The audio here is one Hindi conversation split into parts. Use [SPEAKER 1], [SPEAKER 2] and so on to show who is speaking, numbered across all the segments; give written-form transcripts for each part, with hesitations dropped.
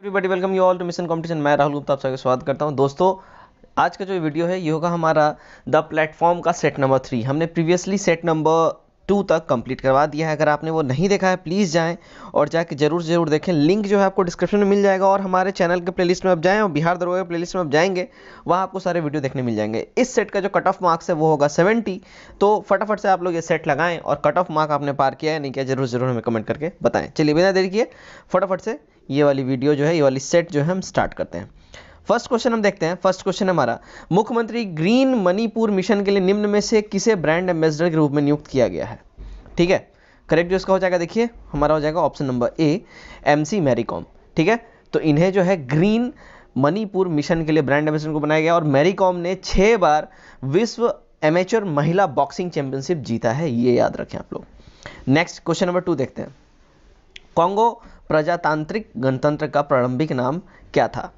[SPEAKER 1] Everybody welcome you all to mission competition. मैं राहुल गुप्ता आप सबका स्वागत करता हूं। दोस्तों आज का जो वीडियो है ये होगा हमारा द प्लेटफॉर्म का सेट नंबर 3। हमने प्रीवियसली सेट नंबर 2 तक कंप्लीट करवा दिया है। अगर आपने वो नहीं देखा है प्लीज़ जाएं और जाके जरूर देखें। लिंक जो है आपको डिस्क्रिप्शन में मिल जाएगा और हमारे चैनल के प्लेलिस्ट में आप जाएं और बिहार दरोगा के प्लेलिस्ट में आप जाएंगे, वहाँ आपको सारे वीडियो देखने मिल जाएंगे। इस सेट का जो कट ऑफ मार्क्स है वो होगा 70। तो फटाफट से आप लोग ये सेट लगाएं और कट ऑफ मार्क आपने पार किया है नहीं किया जरूर हमें कमेंट करके बताएं। चलिए बिना देरी किए फटाफट से ये वाली वीडियो जो है, ये वाली सेट जो है हम स्टार्ट करते हैं। फर्स्ट क्वेश्चन हम देखते हैं। फर्स्ट क्वेश्चन हमारा, मुख्यमंत्री ग्रीन मणिपुर मिशन के लिए निम्न में से किसे ब्रांड एम्बेसडर के रूप में नियुक्त किया गया है? ठीक है, करेक्ट जो इसका हो जाएगा देखिए हमारा हो जाएगा option number A MC Mary Kom. ठीक है, तो इन्हें जो है ग्रीन मणिपुर मिशन के लिए ब्रांड एम्बेसडर को बनाया गया और मैरी कॉम ने 6 बार विश्व एमेच्योर महिला बॉक्सिंग चैंपियनशिप जीता है, ये याद रखें आप लोग। नेक्स्ट क्वेश्चन नंबर 2 देखते हैं। कांगो प्रजातांत्रिक गणतंत्र का प्रारंभिक नाम क्या था?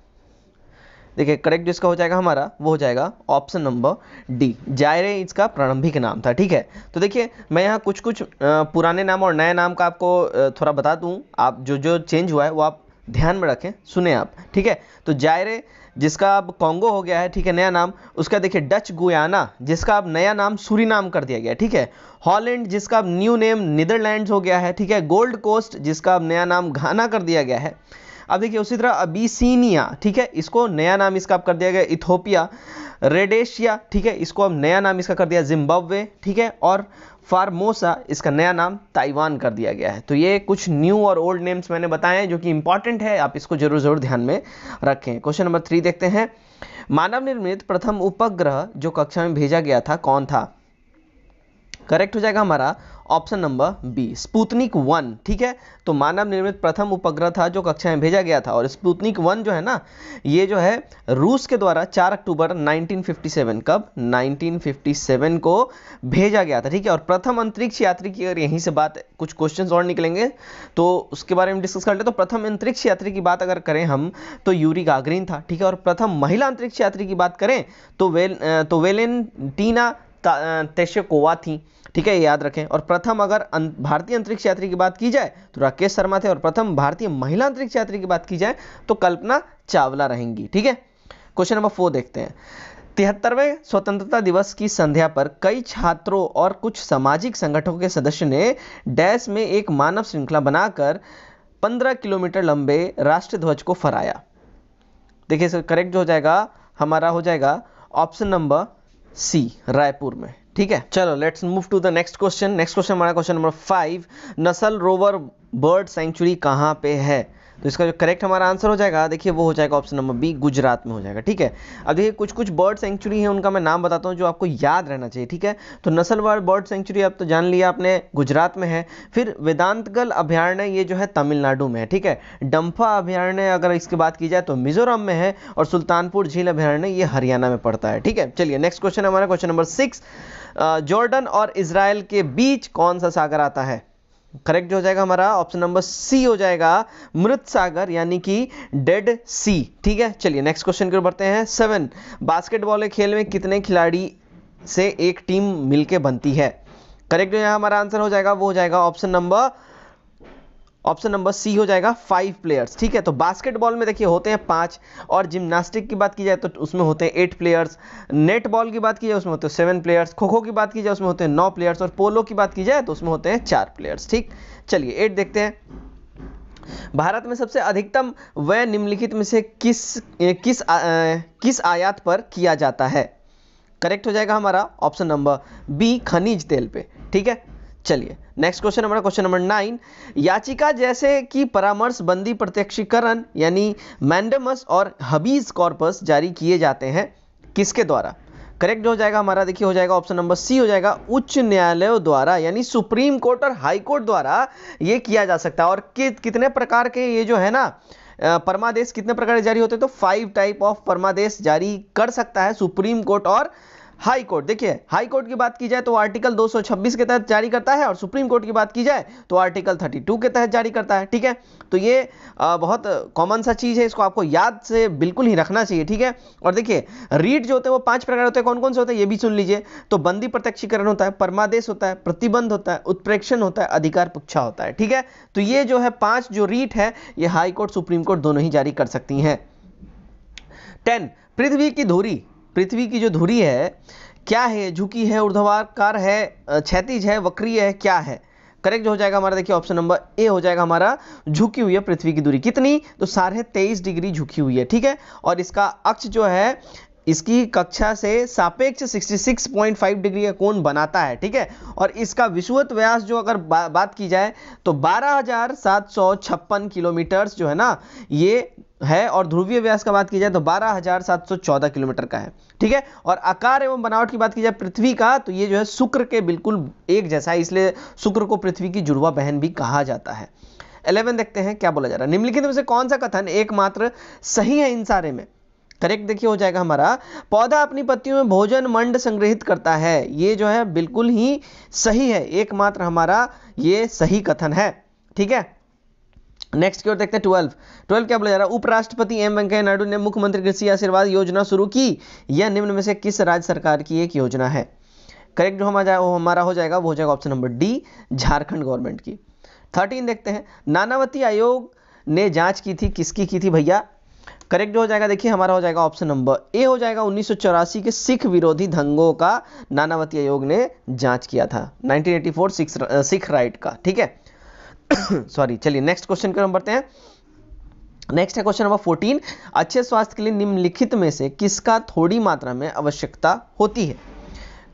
[SPEAKER 1] देखिए करेक्ट जो इसका हो जाएगा हमारा वो हो जाएगा ऑप्शन नंबर डी, जायरे इसका प्रारंभिक नाम था। ठीक है, तो देखिए मैं यहाँ कुछ पुराने नाम और नए नाम का आपको थोड़ा बता दूँ। आप जो चेंज हुआ है वो आप ध्यान में रखें, सुने आप। ठीक है, तो जायरे जिसका अब कांगो हो गया है, ठीक है, नया नाम उसका देखिए डच गुयाना जिसका अब नया नाम सूरीनाम कर दिया गया। ठीक है, हॉलैंड जिसका अब न्यू नेम नीदरलैंड्स हो गया है। ठीक है, गोल्ड कोस्ट जिसका अब नया नाम घाना कर दिया गया है। अब देखिए उसी तरह अबिसिनिया, ठीक है, इसको नया नाम इसका अब कर दिया गया इथोपिया। रेडेशिया, ठीक है, इसको अब नया नाम इसका कर दिया जिम्बाब्वे। ठीक है, और फार्मोसा इसका नया नाम ताइवान कर दिया गया है। तो ये कुछ न्यू और ओल्ड नेम्स मैंने बताए हैं जो कि इंपॉर्टेंट है, आप इसको जरूर ध्यान में रखें। क्वेश्चन नंबर 3 देखते हैं। मानव निर्मित प्रथम उपग्रह जो कक्षा में भेजा गया था कौन था? करेक्ट हो जाएगा हमारा ऑप्शन नंबर बी, स्पुतनिक 1। ठीक है, तो मानव निर्मित प्रथम उपग्रह था जो कक्षा में भेजा गया था और स्पुतनिक 1 जो है ना, ये जो है रूस के द्वारा 4 अक्टूबर 1957 कब 1957 को भेजा गया था। ठीक है, और प्रथम अंतरिक्ष यात्री की अगर यहीं से बात कुछ क्वेश्चंस और निकलेंगे तो उसके बारे में डिस्कस कर ले। तो प्रथम अंतरिक्ष यात्री की बात अगर करें हम तो यूरी गागरिन था। ठीक है, और प्रथम महिला अंतरिक्ष यात्री की बात करें तो वेलेंटीना तेरेश्कोवा थी। ठीक है, ये याद रखें। और प्रथम अगर भारतीय अंतरिक्ष यात्री की बात की जाए तो राकेश शर्मा थे और प्रथम भारतीय महिला अंतरिक्ष यात्री की बात की जाए तो कल्पना चावला रहेंगी। ठीक है, क्वेश्चन नंबर 4 देखते हैं। 73वें स्वतंत्रता दिवस की संध्या पर कई छात्रों और कुछ सामाजिक संगठनों के सदस्य ने डैश में एक मानव श्रृंखला बनाकर 15 किलोमीटर लंबे राष्ट्रीय ध्वज को फहराया। देखिए सर करेक्ट जो हो जाएगा हमारा हो जाएगा ऑप्शन नंबर सी, रायपुर में। ठीक है, चलो let's move to the next question. Next question हमारा क्वेश्चन नंबर 5, नसल रोवर बर्ड सेंचुरी कहाँ पे है? तो इसका जो करेक्ट हमारा आंसर हो जाएगा देखिए वो हो जाएगा ऑप्शन नंबर बी, गुजरात में हो जाएगा। ठीक है, अब देखिए कुछ बर्ड सेंचुरी है उनका मैं नाम बताता हूँ जो आपको याद रहना चाहिए। ठीक है, तो नसलवार बर्ड सेंचुरी अब तो जान लिया आपने गुजरात में है। फिर वेदांतगल अभयारण्य ये जो है तमिलनाडु में है। ठीक है, डंफा अभयारण्य अगर इसकी बात की जाए तो मिजोरम में है और सुल्तानपुर झील अभयारण्य ये हरियाणा में पड़ता है। ठीक है, चलिए नेक्स्ट क्वेश्चन हमारा क्वेश्चन नंबर 6, जॉर्डन और इजराइल के बीच कौन सा सागर आता है? करेक्ट जो हो जाएगा हमारा ऑप्शन नंबर सी हो जाएगा मृत सागर यानी कि डेड सी। ठीक है, चलिए नेक्स्ट क्वेश्चन की ओर बढ़ते हैं। 7, बास्केटबॉल के खेल में कितने खिलाड़ी से एक टीम मिलके बनती है? करेक्ट जो यहाँ हमारा आंसर हो जाएगा वो हो जाएगा ऑप्शन नंबर सी हो जाएगा 5 प्लेयर्स। ठीक है, तो बास्केटबॉल में देखिए होते हैं 5 और जिम्नास्टिक की बात की जाए तो उसमें होते हैं 8 प्लेयर्स। नेट बॉल की बात की जाए उसमें होते हैं 7 प्लेयर्स। खो खो की बात की जाए उसमें होते हैं 9 प्लेयर्स और पोलो की बात की जाए तो उसमें होते हैं 4 प्लेयर्स। ठीक, चलिए 8 देखते हैं। भारत में सबसे अधिकतम व्यय निम्नलिखित में से किस आयात पर किया जाता है? करेक्ट हो जाएगा हमारा ऑप्शन नंबर बी, खनिज तेल पे। ठीक है, चलिए नेक्स्ट क्वेश्चन हमारा क्वेश्चन नंबर 9, याचिका जैसे कि परामर्श बंदी प्रत्यक्षीकरण यानी मैंडेमस और हबीज कॉर्पस जारी किए जाते हैं किसके द्वारा? करेक्ट जो हो जाएगा हमारा देखिए हो जाएगा ऑप्शन नंबर सी हो जाएगा उच्च न्यायालयों द्वारा यानी सुप्रीम कोर्ट और हाई कोर्ट द्वारा ये किया जा सकता है। और कितने प्रकार के ये जो है ना परमादेश कितने प्रकार जारी होते हैं? तो 5 टाइप ऑफ परमादेश जारी कर सकता है सुप्रीम कोर्ट और हाई कोर्ट, देखिए हाई कोर्ट की बात की जाए तो आर्टिकल 226 के तहत जारी करता है, और सुप्रीम कोर्ट की बात की जाए तो आर्टिकल 32 के तहत जारी करता है। ठीक है, तो ये बहुत कॉमन सा चीज है, इसको आपको याद से बिल्कुल ही रखना चाहिए। ठीक है, और देखिए रीट जो होते हैं वो 5 प्रकार होते हैं, कौन कौन से होते हैं ये भी सुन लीजिए। तो बंदी प्रत्यक्षीकरण होता है, परमादेश होता है, प्रतिबंध होता है, उत्प्रेक्षण होता है, अधिकार पुच्छा होता है। ठीक है, तो ये जो है 5 जो रीट है ये हाई कोर्ट सुप्रीम कोर्ट दोनों ही जारी कर सकती हैं। 10, पृथ्वी की धुरी, पृथ्वी की जो धुरी है क्या है, झुकी है, ऊर्ध्वाधर है, क्षैतिज है, वक्रीय है, क्या है? करेक्ट जो हो जाएगा हमारा, देखिए ऑप्शन नंबर ए हो जाएगा हमारा, झुकी हुई है पृथ्वी की दूरी। कितनी? तो 23.5 डिग्री झुकी हुई है। ठीक है, और इसका अक्ष जो है इसकी कक्षा से सापेक्ष 66.5 डिग्री का कोण बनाता है। ठीक है, और इसका विषुवत व्यास जो अगर बात की जाए तो 12,756 किलोमीटर जो है ना ये है, और ध्रुवीय व्यास का बात की जाए तो 12,714 किलोमीटर का है। ठीक है, और आकार एवं बनावट की बात की जाए पृथ्वी का तो ये जो है शुक्र के बिल्कुल एक जैसा है, इसलिए शुक्र को पृथ्वी की जुड़वा बहन भी कहा जाता है। 11 देखते हैं क्या बोला जा रहा है, निम्नलिखित में से कौन सा कथन एकमात्र सही है इन सारे में? करेक्ट देखिए हो जाएगा हमारा, पौधा अपनी पत्तियों में भोजन मंड संग्रहित करता है, ये जो है बिल्कुल ही सही है, एकमात्र हमारा ये सही कथन है। ठीक है, नेक्स्ट की ओर देखते हैं 12 क्या बोला जा रहा है, उपराष्ट्रपति एम वेंकैया नायडू ने मुख्यमंत्री कृषि आशीर्वाद योजना शुरू की, यह निम्न में से किस राज्य सरकार की एक योजना है? करेक्ट जो हमारा हो जाएगा वो हो जाएगा option number D, Jharkhand government की। 13 देखते हैं, नानावती आयोग ने जांच की थी, किसकी की थी भैया? करेक्ट जो हो जाएगा देखिए हमारा हो जाएगा ऑप्शन नंबर ए हो जाएगा, 1984 के सिख विरोधी दंगों का नानावती आयोग ने जांच किया था, 1984 सिख राइट का। ठीक है सॉरी, चलिए नेक्स्ट क्वेश्चन की ओर बढ़ते हैं। नेक्स्ट है क्वेश्चन नंबर 14, अच्छे स्वास्थ्य के लिए निम्नलिखित में से किसका थोड़ी मात्रा में आवश्यकता होती है?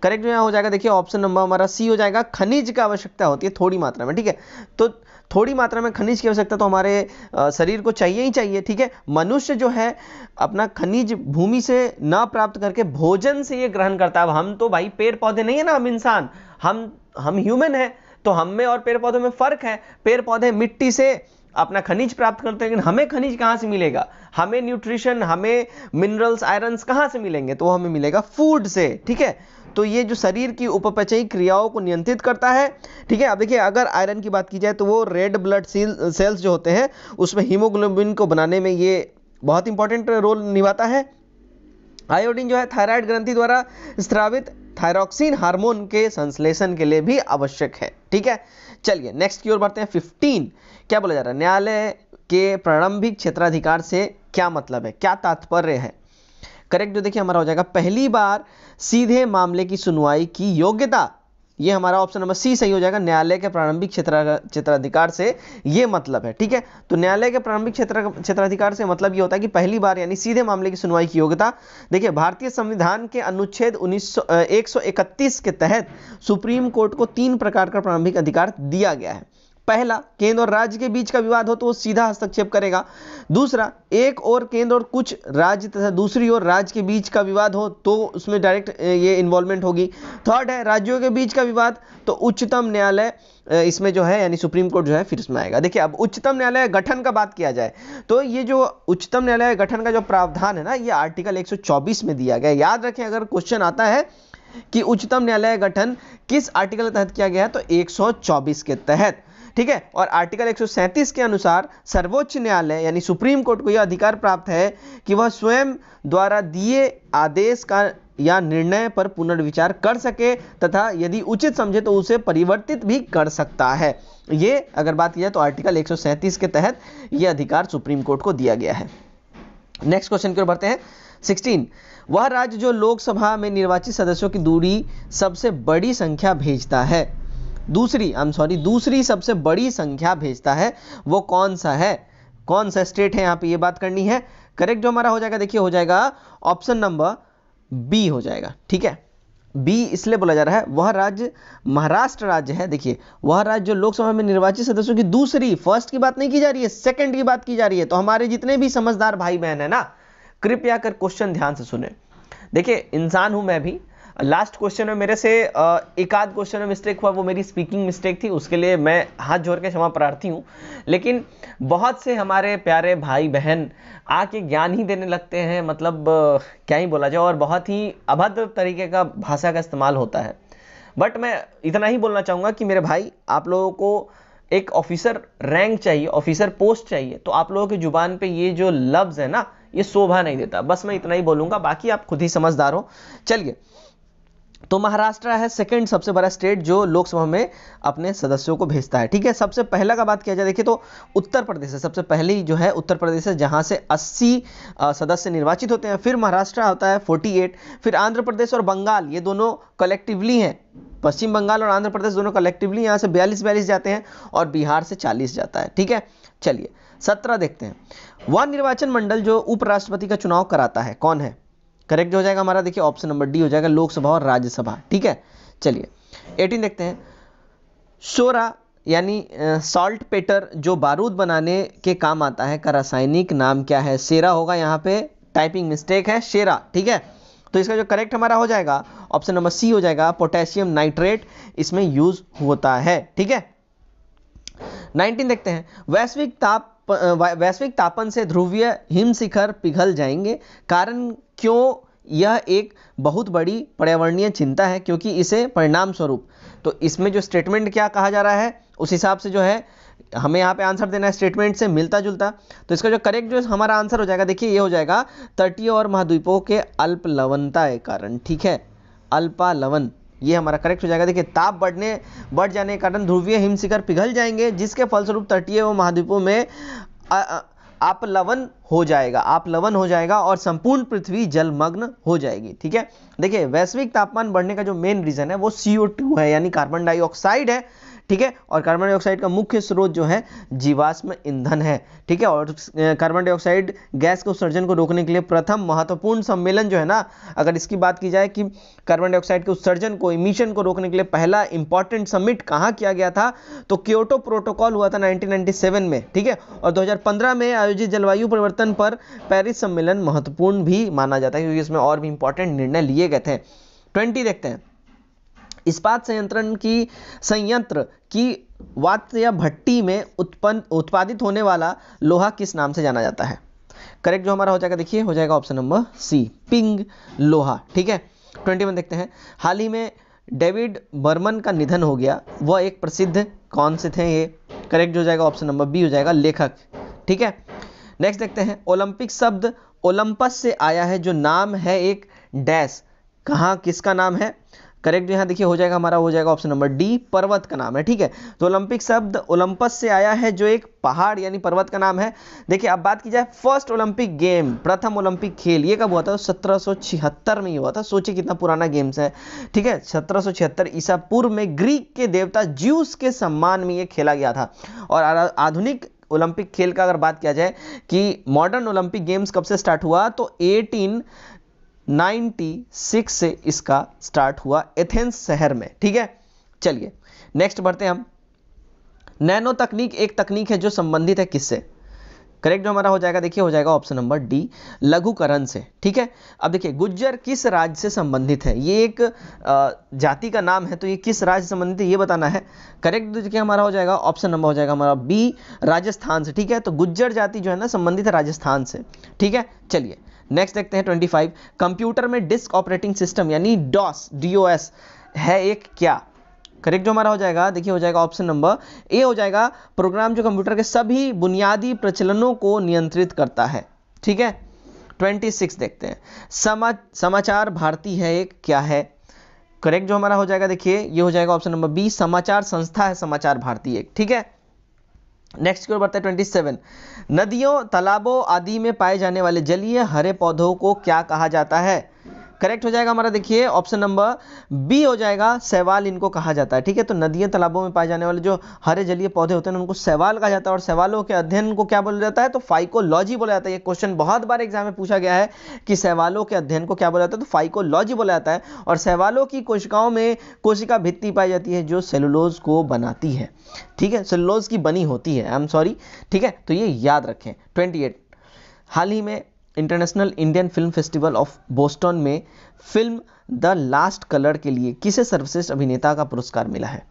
[SPEAKER 1] करेक्ट जो यहाँ हो जाएगा देखिए ऑप्शन नंबर हमारा सी हो जाएगा, खनिज की आवश्यकता होती है थोड़ी मात्रा में। ठीक है, तो थोड़ी मात्रा में खनिज की आवश्यकता तो हमारे शरीर को चाहिए ही चाहिए। ठीक है, मनुष्य जो है अपना खनिज भूमि से ना प्राप्त करके भोजन से ये ग्रहण करता है। अब हम तो भाई पेड़ पौधे नहीं है ना, हम इंसान, हम ह्यूमन है, तो हम में और पेड़ पौधों में फर्क है। पेड़ पौधे मिट्टी से अपना खनिज प्राप्त करते हैं, लेकिन हमें खनिज कहाँ से मिलेगा? हमें न्यूट्रिशन, हमें मिनरल्स, आयरन्स कहाँ से मिलेंगे? तो वो हमें मिलेगा फूड से। ठीक है, तो ये जो शरीर की उपपचयी क्रियाओं को नियंत्रित करता है। ठीक है, अब देखिए अगर आयरन की बात की जाए तो वो रेड ब्लड सेल्स जो होते हैं उसमें हीमोग्लोबिन को बनाने में ये बहुत इंपॉर्टेंट रोल निभाता है। आयोडीन जो है थायराइड ग्रंथि द्वारा स्रावित थायरॉक्सिन हार्मोन के संश्लेषण के लिए भी आवश्यक है। ठीक है, चलिए नेक्स्ट की ओर बढ़ते हैं। 15 क्या बोला जा रहा है, न्यायालय के प्रारंभिक क्षेत्राधिकार से क्या मतलब है, क्या तात्पर्य है? करेक्ट जो देखिए हमारा हो जाएगा, पहली बार सीधे मामले की सुनवाई की योग्यता, ये हमारा ऑप्शन नंबर सी सही हो जाएगा। न्यायालय के प्रारंभिक क्षेत्राधिकार से ये मतलब है। ठीक है, तो न्यायालय के प्रारंभिक क्षेत्राधिकार से मतलब ये होता है कि पहली बार यानी सीधे मामले की सुनवाई की योग्यता। देखिए भारतीय संविधान के अनुच्छेद 131 के तहत सुप्रीम कोर्ट को 3 प्रकार का प्रारंभिक अधिकार दिया गया है। पहला, केंद्र और राज्य के बीच का विवाद हो तो वो सीधा हस्तक्षेप करेगा। दूसरा, एक और केंद्र और कुछ राज्य तथा दूसरी ओर राज्य के बीच का विवाद हो तो उसमें डायरेक्ट ये इन्वॉल्वमेंट होगी। थर्ड है, राज्यों के बीच का विवाद तो उच्चतम न्यायालय इसमें जो है यानी सुप्रीम कोर्ट जो है फिर इसमें आएगा। देखिए अब उच्चतम न्यायालय गठन का बात किया जाए तो ये जो उच्चतम न्यायालय गठन का जो प्रावधान है ना, ये आर्टिकल 124 में दिया गया। याद रखें अगर क्वेश्चन आता है कि उच्चतम न्यायालय गठन किस आर्टिकल के तहत किया गया है तो 124 के तहत। ठीक है, और आर्टिकल 137 के अनुसार सर्वोच्च न्यायालय यानी सुप्रीम कोर्ट को यह अधिकार प्राप्त है कि वह स्वयं द्वारा दिए आदेश का या निर्णय पर पुनर्विचार कर सके तथा यदि उचित समझे तो उसे परिवर्तित भी कर सकता है। ये अगर बात की जाए तो आर्टिकल 137 के तहत यह अधिकार सुप्रीम कोर्ट को दिया गया है। नेक्स्ट क्वेश्चन की ओर बढ़ते हैं। 16, वह राज्य जो लोकसभा में निर्वाचित सदस्यों की दूरी सबसे बड़ी संख्या भेजता है, दूसरी सबसे बड़ी संख्या भेजता है, वो कौन सा है, कौन सा स्टेट है? यहाँ पे ये बात करनी है। करेक्ट जो हमारा हो जाएगा देखिए हो जाएगा ऑप्शन नंबर बी हो जाएगा। ठीक है, बी इसलिए बोला जा रहा है, वह राज्य महाराष्ट्र राज्य है। देखिए वह राज्य जो लोकसभा में निर्वाचित सदस्यों की दूसरी, फर्स्ट की बात नहीं की जा रही है, सेकंड की बात की जा रही है। तो हमारे जितने भी समझदार भाई बहन है ना, कृपया कर क्वेश्चन ध्यान से सुने। देखिए इंसान हूं मैं भी, लास्ट क्वेश्चन में मेरे से एक आध क्वेश्चन में मिस्टेक हुआ, वो मेरी स्पीकिंग मिस्टेक थी, उसके लिए मैं हाथ जोड़ के क्षमा प्रार्थी हूँ। लेकिन बहुत से हमारे प्यारे भाई बहन आके ज्ञान ही देने लगते हैं, मतलब क्या ही बोला जाए, और बहुत ही अभद्र तरीके का भाषा का इस्तेमाल होता है। बट मैं इतना ही बोलना चाहूँगा कि मेरे भाई, आप लोगों को एक ऑफिसर रैंक चाहिए, ऑफिसर पोस्ट चाहिए, तो आप लोगों की जुबान पे ये जो लफ्ज़ है ना, ये शोभा नहीं देता। बस मैं इतना ही बोलूँगा, बाकी आप खुद ही समझदार हो। चलिए, तो महाराष्ट्र है सेकंड सबसे बड़ा स्टेट जो लोकसभा में अपने सदस्यों को भेजता है। ठीक है, सबसे पहला का बात किया जाए देखिए तो उत्तर प्रदेश है, सबसे पहली जो है उत्तर प्रदेश है, जहां से 80 सदस्य निर्वाचित होते हैं। फिर महाराष्ट्र होता है 48, फिर आंध्र प्रदेश और बंगाल, ये दोनों कलेक्टिवली हैं। पश्चिम बंगाल और आंध्र प्रदेश दोनों कलेक्टिवली यहाँ से 42 जाते हैं, और बिहार से 40 जाता है। ठीक है, चलिए 17 देखते हैं। वह निर्वाचन मंडल जो उपराष्ट्रपति का चुनाव कराता है कौन है? करेक्ट जो हो जाएगा हमारा, देखिए ऑप्शन नंबर डी हो जाएगा, लोकसभा और राज्यसभा। ठीक है, चलिए 18 देखते हैं। शोरा यानी सॉल्ट पेटर जो बारूद बनाने के काम आता है का रासायनिक नाम क्या है? शेरा होगा, यहाँ पे टाइपिंग मिस्टेक है, शेरा। ठीक है, तो इसका जो करेक्ट हमारा हो जाएगा ऑप्शन नंबर सी हो जाएगा, पोटेशियम नाइट्रेट इसमें यूज होता है। ठीक है, 19 देखते हैं। वैश्विक तापन से ध्रुवीय हिमशिखर पिघल जाएंगे, कारण क्यों? यह एक बहुत बड़ी पर्यावरणीय चिंता है, क्योंकि इसे परिणाम स्वरूप, तो इसमें जो स्टेटमेंट क्या कहा जा रहा है उस हिसाब से जो है हमें यहाँ पे आंसर देना है, स्टेटमेंट से मिलता जुलता। तो इसका जो करेक्ट जो हमारा आंसर हो जाएगा, देखिए ये हो जाएगा तटीय और महाद्वीपों के अल्प लवणता के कारण। ठीक है, अल्पा लवन, ये हमारा करेक्ट हो जाएगा। देखिए ताप बढ़ जाने के कारण ध्रुवीय हिमशिखर पिघल जाएंगे, जिसके फलस्वरूप तटीय व महाद्वीपों में आपलवन हो जाएगा और संपूर्ण पृथ्वी जलमग्न हो जाएगी। ठीक है, देखिए वैश्विक तापमान बढ़ने का जो मेन रीजन है वो CO2 है, यानी कार्बन डाइऑक्साइड है। ठीक है, और कार्बन डाइऑक्साइड का मुख्य स्रोत जो है जीवाश्म ईंधन है। ठीक है, और कार्बन डाइऑक्साइड गैस के उत्सर्जन को रोकने के लिए प्रथम महत्वपूर्ण सम्मेलन जो है ना, अगर इसकी बात की जाए कि कार्बन डाइऑक्साइड के उत्सर्जन को, इमिशन को रोकने के लिए पहला इंपॉर्टेंट समिट कहाँ किया गया था, तो क्योटो प्रोटोकॉल हुआ था 1997 में। ठीक है, और 2015 में आयोजित जलवायु परिवर्तन पर पेरिस सम्मेलन महत्वपूर्ण भी माना जाता है, क्योंकि इसमें और भी इंपॉर्टेंट निर्णय लिए गए थे। 20 देखते हैं। इस्पात संयंत्र की वात या भट्टी में उत्पादित होने वाला लोहा किस नाम से जाना जाता है? करेक्ट जो हमारा हो जाएगा, देखिए हो जाएगा ऑप्शन नंबर सी, पिंग लोहा। ठीक है, 21 देखते हैं। हाल ही में डेविड बर्मन का निधन हो गया, वह एक प्रसिद्ध कौन से थे? ये करेक्ट हो जाएगा ऑप्शन नंबर बी हो जाएगा, लेखक। ठीक है, नेक्स्ट देखते हैं। ओलंपिक शब्द ओलंपस से आया है, जो नाम है एक डैश, कहाँ किसका नाम है? करेक्ट यहाँ देखिए हो जाएगा हमारा, हो जाएगा ऑप्शन नंबर डी, पर्वत का नाम है। ठीक है, तो ओलंपिक शब्द ओलंपस से आया है, जो एक पहाड़ यानी पर्वत का नाम है। देखिए अब बात की जाए फर्स्ट ओलंपिक गेम, प्रथम ओलंपिक खेल, ये कब हुआ था? 1776 में ही हुआ था। सोचिए कितना पुराना गेम्स है। ठीक है, 1776 ईसा पूर्व में ग्रीक के देवता ज्यूस के सम्मान में ये खेला गया था। और आधुनिक ओलंपिक खेल का अगर बात किया जाए कि मॉडर्न ओलंपिक गेम्स कब से स्टार्ट हुआ, तो 1896 से इसका स्टार्ट हुआ एथेंस शहर में। ठीक है, चलिए नेक्स्ट बढ़ते हैं हम। नैनो तकनीक एक तकनीक है जो संबंधित है किससे? करेक्ट जो हमारा हो जाएगा, देखिए हो जाएगा ऑप्शन नंबर डी, लघुकरण से। ठीक है, अब देखिए गुज्जर किस राज्य से संबंधित है? ये एक जाति का नाम है, तो ये किस राज्य से संबंधित है ये बताना है। करेक्ट देखिए हमारा हो जाएगा ऑप्शन नंबर हो जाएगा हमारा बी, राजस्थान से। ठीक है, तो गुज्जर जाति जो है ना संबंधित है राजस्थान से। ठीक है, चलिए नेक्स्ट देखते हैं 25। कंप्यूटर में डिस्क ऑपरेटिंग सिस्टम यानी DOS है एक क्या? करेक्ट जो हमारा हो जाएगा, देखिए हो जाएगा ऑप्शन नंबर ए हो जाएगा, प्रोग्राम जो कंप्यूटर के सभी बुनियादी प्रचलनों को नियंत्रित करता है। ठीक है, 26 देखते हैं। समाचार भारती है एक क्या है? करेक्ट जो हमारा हो जाएगा, देखिए ये हो जाएगा ऑप्शन नंबर बी, समाचार संस्था है समाचार भारती एक। ठीक है, नेक्स्ट की ओर बढ़ते हैं 27। नदियों, तालाबों आदि में पाए जाने वाले जलीय हरे पौधों को क्या कहा जाता है? करेक्ट हो जाएगा हमारा, देखिए ऑप्शन नंबर बी हो जाएगा, शैवाल इनको कहा जाता है। ठीक है, तो नदियों तालाबों में पाए जाने वाले जो हरे जलीय पौधे होते हैं उनको शैवाल कहा जाता है, और शैवालों के अध्ययन को क्या बोला जाता है? तो फाइकोलॉजी बोला जाता है। ये क्वेश्चन बहुत बार एग्जाम में पूछा गया है कि शैवालों के अध्ययन को क्या बोला जाता है, तो फाइकोलॉजी बोला जाता है। और शैवालों की कोशिकाओं में कोशिका भित्ति पाई जाती है जो सेलुलोज को बनाती है। ठीक है, सेलुलोज की बनी होती है, आई एम सॉरी। ठीक है, तो ये याद रखें। 28। हाल ही में international Indian film festival of Boston में फिल्म द लास्ट कलर के लिए किसे सर्वश्रेष्ठ अभिनेता का पुरस्कार मिला है?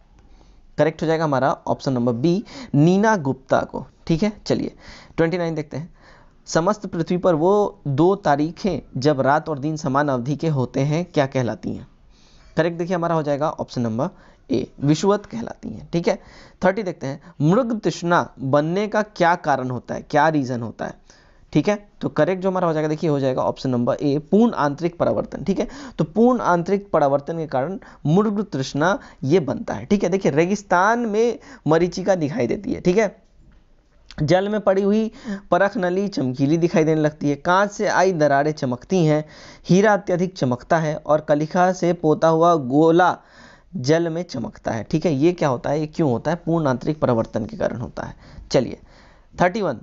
[SPEAKER 1] करेक्ट हो जाएगा हमारा option number B, Neena Gupta को। ठीक है, चलिए 29 देखते हैं। समस्त पृथ्वी पर वो 2 तारीखें जब रात और दिन समान अवधि के होते हैं क्या कहलाती हैं? करेक्ट देखिए हमारा हो जाएगा ऑप्शन नंबर ए, विषुवत कहलाती हैं। ठीक है, 30 देखते हैं। मृग तृष्णा बनने का क्या कारण होता है, क्या रीजन होता है? ठीक है, तो करेक्ट जो हमारा हो जाएगा देखिए हो जाएगा ऑप्शन नंबर ए, पूर्ण आंतरिक परावर्तन। ठीक है, तो पूर्ण आंतरिक परावर्तन के कारण मृग तृष्णा ये बनता है। ठीक है, देखिए रेगिस्तान में मरीचिका दिखाई देती है। ठीक है, जल में पड़ी हुई परख नली चमकीली दिखाई देने लगती है, कांच से आई दरारें चमकती हैं, हीरा अत्यधिक चमकता है और कलिका से पोता हुआ गोला जल में चमकता है। ठीक है, ये क्या होता है, ये क्यों होता है? पूर्ण आंतरिक परिवर्तन के कारण होता है। चलिए 31,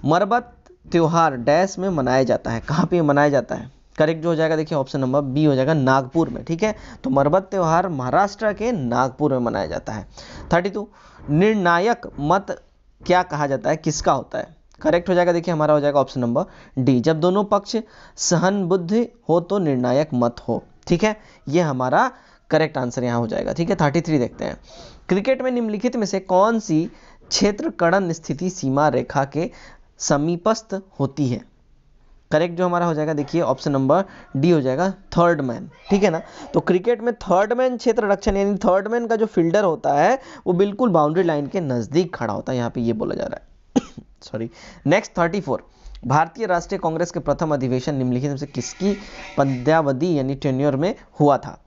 [SPEAKER 1] मरबत त्योहार डैश में मनाया जाता है, कहाँ पे मनाया जाता है? करेक्ट जो हो जाएगा देखिए ऑप्शन नंबर बी हो जाएगा, नागपुर में। ठीक है, तो मरबत त्योहार महाराष्ट्र के नागपुर में मनाया जाता है। 32, निर्णायक मत क्या कहा जाता है, किसका होता है? करेक्ट हो जाएगा देखिए हमारा हो जाएगा ऑप्शन नंबर डी, जब दोनों पक्ष सहनबुद्धि हो तो निर्णायक मत हो। ठीक है, ये हमारा करेक्ट आंसर यहाँ हो जाएगा। ठीक है, 33 देखते हैं। क्रिकेट में निम्नलिखित में से कौन सी क्षेत्र कड़न स्थिति सीमा रेखा के समीपस्थ होती है? करेक्ट जो हमारा हो जाएगा देखिए ऑप्शन नंबर डी हो जाएगा, थर्ड मैन। ठीक है ना, तो क्रिकेट में थर्ड मैन क्षेत्र रक्षण यानी थर्ड मैन का जो फील्डर होता है वो बिल्कुल बाउंड्री लाइन के नजदीक खड़ा होता है, यहाँ पे ये बोला जा रहा है। सॉरी। नेक्स्ट 34, भारतीय राष्ट्रीय कांग्रेस के प्रथम अधिवेशन निम्नलिखित में से किसकी पदावधि यानी टेन्योर में हुआ था?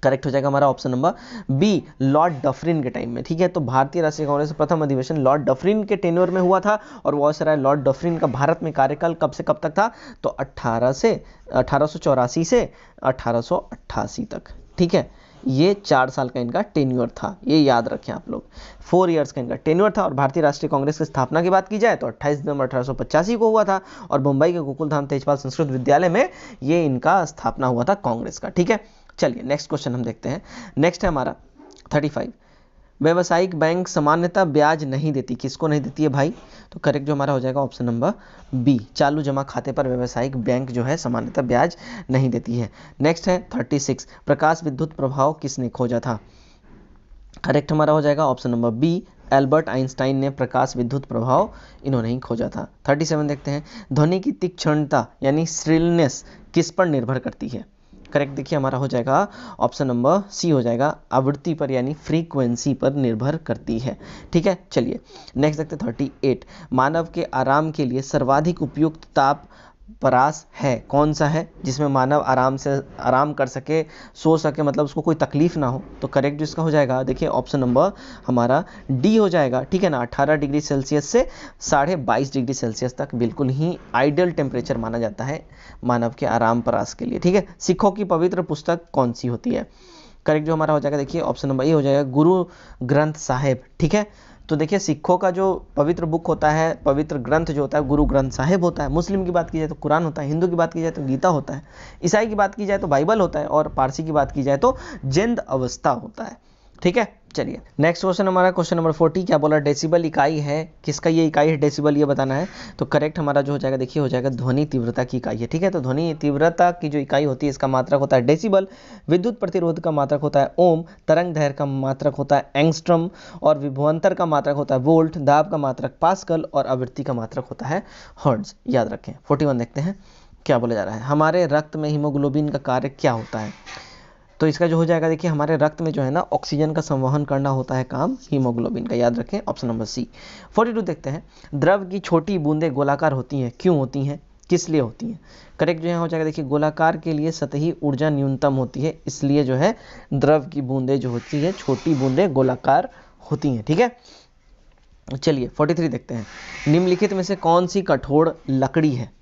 [SPEAKER 1] करेक्ट हो जाएगा हमारा option number B, Lord Dufferin के टाइम में। ठीक है, तो भारतीय राष्ट्रीय कांग्रेस का प्रथम अधिवेशन लॉर्ड डफरिन के टेन्योर में हुआ था और वायसराय लॉर्ड डफरिन का भारत में कार्यकाल कब से कब तक था? तो 1884 से 1888 तक। ठीक है, ये 4 साल का इनका टेन्योर था, ये याद रखें आप लोग। 4 इयर्स का इनका टेन्योर था। और भारतीय राष्ट्रीय कांग्रेस की स्थापना की बात की जाए तो 28 दिसंबर 1885 को हुआ था और मुंबई के गोकुलधाम तेजपाल संस्कृत विद्यालय में ये इनका स्थापना हुआ था कांग्रेस का। ठीक है, चलिए नेक्स्ट क्वेश्चन हम देखते हैं। नेक्स्ट है हमारा 35, व्यावसायिक बैंक सामान्यतः ब्याज नहीं देती, किसको नहीं देती है भाई? तो करेक्ट जो हमारा हो जाएगा ऑप्शन नंबर बी, चालू जमा खाते पर व्यावसायिक बैंक जो है सामान्यतः ब्याज नहीं देती है। नेक्स्ट है 36, प्रकाश विद्युत प्रभाव किसने खोजा था? करेक्ट हमारा हो जाएगा option number B, Albert Einstein ने प्रकाश विद्युत प्रभाव इन्होंने ही खोजा था। 37 देखते हैं, ध्वनि की तीक्ष्णता यानी श्रिलनेस किस पर निर्भर करती है? करेक्ट देखिए हमारा हो जाएगा ऑप्शन नंबर सी हो जाएगा, आवृत्ति पर यानी फ्रीक्वेंसी पर निर्भर करती है। ठीक है, चलिए नेक्स्ट देखते हैं 38, मानव के आराम के लिए सर्वाधिक उपयुक्त ताप परास है, कौन सा है जिसमें मानव आराम से आराम कर सके, सो सके, मतलब उसको कोई तकलीफ ना हो? तो करेक्ट जो इसका हो जाएगा देखिए ऑप्शन नंबर हमारा डी हो जाएगा। ठीक है ना, 18 डिग्री सेल्सियस से 22.5 डिग्री सेल्सियस तक बिल्कुल ही आइडियल टेम्परेचर माना जाता है मानव के आराम परास के लिए। ठीक है, सिखों की पवित्र पुस्तक कौन सी होती है? करेक्ट जो हमारा हो जाएगा देखिए ऑप्शन नंबर ए हो जाएगा, गुरु ग्रंथ साहिब। ठीक है, तो देखिए सिखों का जो पवित्र बुक होता है, पवित्र ग्रंथ जो होता है गुरु ग्रंथ साहिब होता है। मुस्लिम की बात की जाए तो कुरान होता है, हिंदू की बात की जाए तो गीता होता है, ईसाई की बात की जाए तो बाइबल होता है और पारसी की बात की जाए तो जिंद अवस्था होता है। ठीक है, चलिए नेक्स्ट क्वेश्चन हमारा क्वेश्चन नंबर 40, क्या बोला? डेसिबल इकाई है, किसका ये इकाई है डेसिबल, ये बताना है। तो करेक्ट हमारा जो हो जाएगा देखिए हो जाएगा ध्वनि तीव्रता की इकाई है। ठीक है, तो ध्वनि तीव्रता की जो इकाई होती है इसका मात्रक होता है डेसिबल, विद्युत प्रतिरोध का मात्रक होता है ओम, तरंग दैर्घ्य का मात्रक होता है एंगस्ट्रम और विभवांतर का मात्रक होता है वोल्ट, दाब का मात्रक पास्कल और आवृत्ति का मात्रक होता है हर्ट्ज। याद रखें। 41 देखते हैं क्या बोला जा रहा है, हमारे रक्त में हीमोग्लोबिन का कार्य क्या होता है? तो इसका जो हो जाएगा देखिए हमारे रक्त में जो है ना ऑक्सीजन का संवहन करना होता है काम हीमोग्लोबिन का, याद रखें ऑप्शन नंबर सी। 42 देखते हैं, द्रव की छोटी बूंदें गोलाकार होती हैं, क्यों होती हैं, किस लिए होती हैं? करेक्ट जो है हो जाएगा देखिए, गोलाकार के लिए सतही ऊर्जा न्यूनतम होती है, इसलिए जो है द्रव की बूंदें जो होती है छोटी बूंदें गोलाकार होती हैं। ठीक है, चलिए 43 देखते हैं, निम्नलिखित में से कौन सी कठोर लकड़ी है?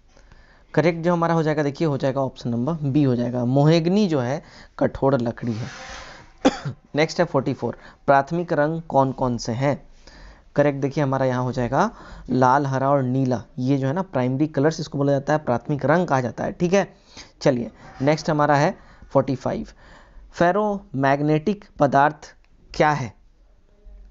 [SPEAKER 1] करेक्ट जो हमारा हो जाएगा देखिए हो जाएगा ऑप्शन नंबर बी हो जाएगा, मोहेगनी जो है कठोर लकड़ी है। नेक्स्ट है 44, प्राथमिक रंग कौन कौन से हैं? करेक्ट देखिए हमारा यहाँ हो जाएगा लाल, हरा और नीला, ये जो है ना प्राइमरी कलर्स इसको बोला जाता है, प्राथमिक रंग कहा जाता है। ठीक है, चलिए नेक्स्ट हमारा है 45, फेरोमैग्नेटिक पदार्थ क्या है?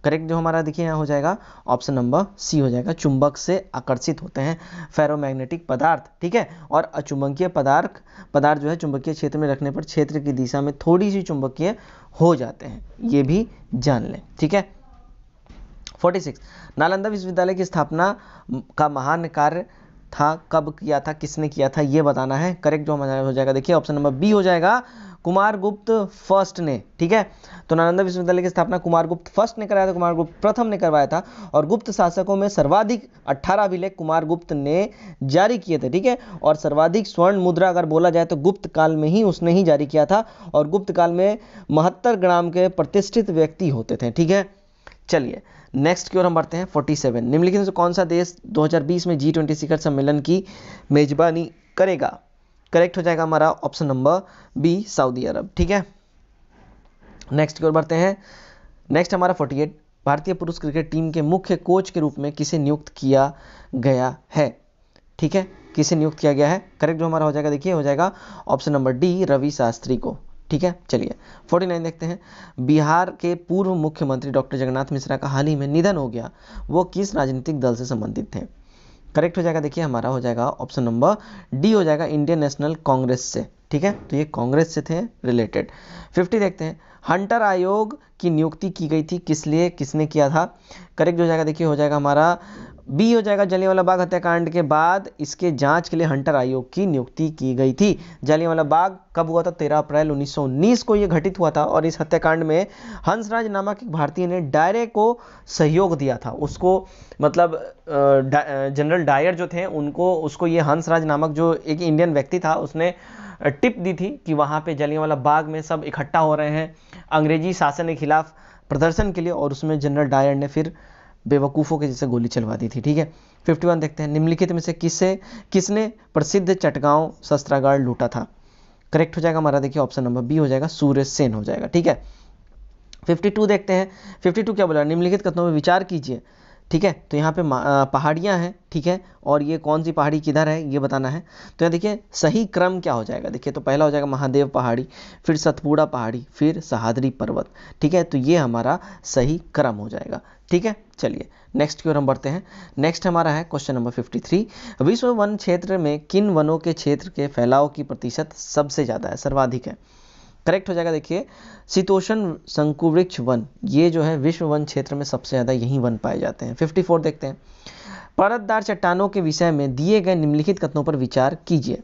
[SPEAKER 1] करेक्ट जो हमारा देखिए यहाँ हो जाएगा ऑप्शन नंबर सी हो जाएगा, चुंबक से आकर्षित होते हैं फेरोमैग्नेटिक पदार्थ, ठीक है। और अचुंबकीय पदार्थ जो है चुंबकीय क्षेत्र में रखने पर क्षेत्र की दिशा में थोड़ी सी चुंबकीय हो जाते हैं, ये भी जान लें, ठीक है। 46 नालंदा विश्वविद्यालय की स्थापना का महान कार्य था, कब किया था, किसने किया था, ये बताना है। करेक्ट जो हमारा हो जाएगा देखिए ऑप्शन नंबर बी हो जाएगा, कुमारगुप्त फर्स्ट ने, ठीक है। तो नालंदा विश्वविद्यालय की स्थापना कुमारगुप्त फर्स्ट ने कराया था, कुमारगुप्त प्रथम ने करवाया था। और गुप्त शासकों में सर्वाधिक 18 अभिलेख कुमारगुप्त ने जारी किए थे, ठीक है। और सर्वाधिक स्वर्ण मुद्रा अगर बोला जाए तो गुप्त काल में ही उसने ही जारी किया था। और गुप्त काल में 72 ग्राम के प्रतिष्ठित व्यक्ति होते थे, ठीक है। चलिए नेक्स्ट की ओर हम बढ़ते हैं। 47 निम्नलिखित में से कौन सा देश 2020 में G20 शिखर सम्मेलन की मेजबानी करेगा? करेक्ट हो जाएगा हमारा ऑप्शन नंबर बी, सऊदी अरब, ठीक है। नेक्स्ट की ओर बढ़ते हैं। नेक्स्ट हमारा 48 भारतीय पुरुष क्रिकेट टीम के मुख्य कोच के रूप में किसे नियुक्त किया गया है, ठीक है, किसे नियुक्त किया गया है? करेक्ट जो हमारा हो जाएगा देखिए हो जाएगा option number D, Ravi Shastri को, ठीक है। चलिए 49 देखते हैं। बिहार के पूर्व मुख्यमंत्री डॉक्टर जगन्नाथ मिश्रा का हाल ही में निधन हो गया, वो किस राजनीतिक दल से संबंधित थे? करेक्ट हो जाएगा देखिए हमारा हो जाएगा ऑप्शन नंबर डी हो जाएगा, इंडियन नेशनल कांग्रेस से, ठीक है। तो ये कांग्रेस से थे रिलेटेड। 50 देखते हैं। हंटर आयोग की नियुक्ति की गई थी, किस लिए, किसने किया था? करेक्ट हो जाएगा देखिए हो जाएगा हमारा बी हो जाएगा, जलियांवाला बाग हत्याकांड के बाद इसके जांच के लिए हंटर आयोग की नियुक्ति की गई थी। जलियांवाला बाग कब हुआ था? 13 अप्रैल 1919 को यह घटित हुआ था। और इस हत्याकांड में हंसराज नामक एक भारतीय ने डायरे को सहयोग दिया था, उसको मतलब जनरल डायर जो थे उनको, उसको ये हंसराज नामक जो एक इंडियन व्यक्ति था उसने टिप दी थी कि वहाँ पे जलियांवाला बाग में सब इकट्ठा हो रहे हैं अंग्रेजी शासन के खिलाफ प्रदर्शन के लिए, और उसमें जनरल डायर ने फिर बेवकूफ़ों के जैसे गोली चलवा दी थी, ठीक है। 51 देखते हैं। निम्नलिखित में से किसने प्रसिद्ध चटगांव शस्त्रागार लूटा था? करेक्ट हो जाएगा हमारा देखिए ऑप्शन नंबर बी हो जाएगा, सूर्य सेन हो जाएगा, ठीक है। 52 देखते हैं। 52 क्या बोला? निम्नलिखित कथनों में विचार कीजिए, ठीक है। तो यहाँ पे पहाड़ियाँ हैं, ठीक है, और ये कौन सी पहाड़ी किधर है ये बताना है। तो यहाँ देखिए सही क्रम क्या हो जाएगा, देखिए तो पहला हो जाएगा महादेव पहाड़ी, फिर सतपुड़ा पहाड़ी, फिर सहादरी पर्वत, ठीक है। तो ये हमारा सही क्रम हो जाएगा, ठीक है। चलिए नेक्स्ट की ओर हम बढ़ते हैं। नेक्स्ट हमारा है क्वेश्चन नंबर 53। विश्व वन क्षेत्र में किन वनों के क्षेत्र के फैलाव की प्रतिशत सबसे ज़्यादा है, सर्वाधिक है? करेक्ट हो जाएगा देखिए शीतोष्ण शंकुवृक्ष वन, ये जो है विश्व वन क्षेत्र में सबसे ज़्यादा यही वन पाए जाते हैं। 54 देखते हैं। परतदार चट्टानों के विषय में दिए गए निम्नलिखित कथनों पर विचार कीजिए।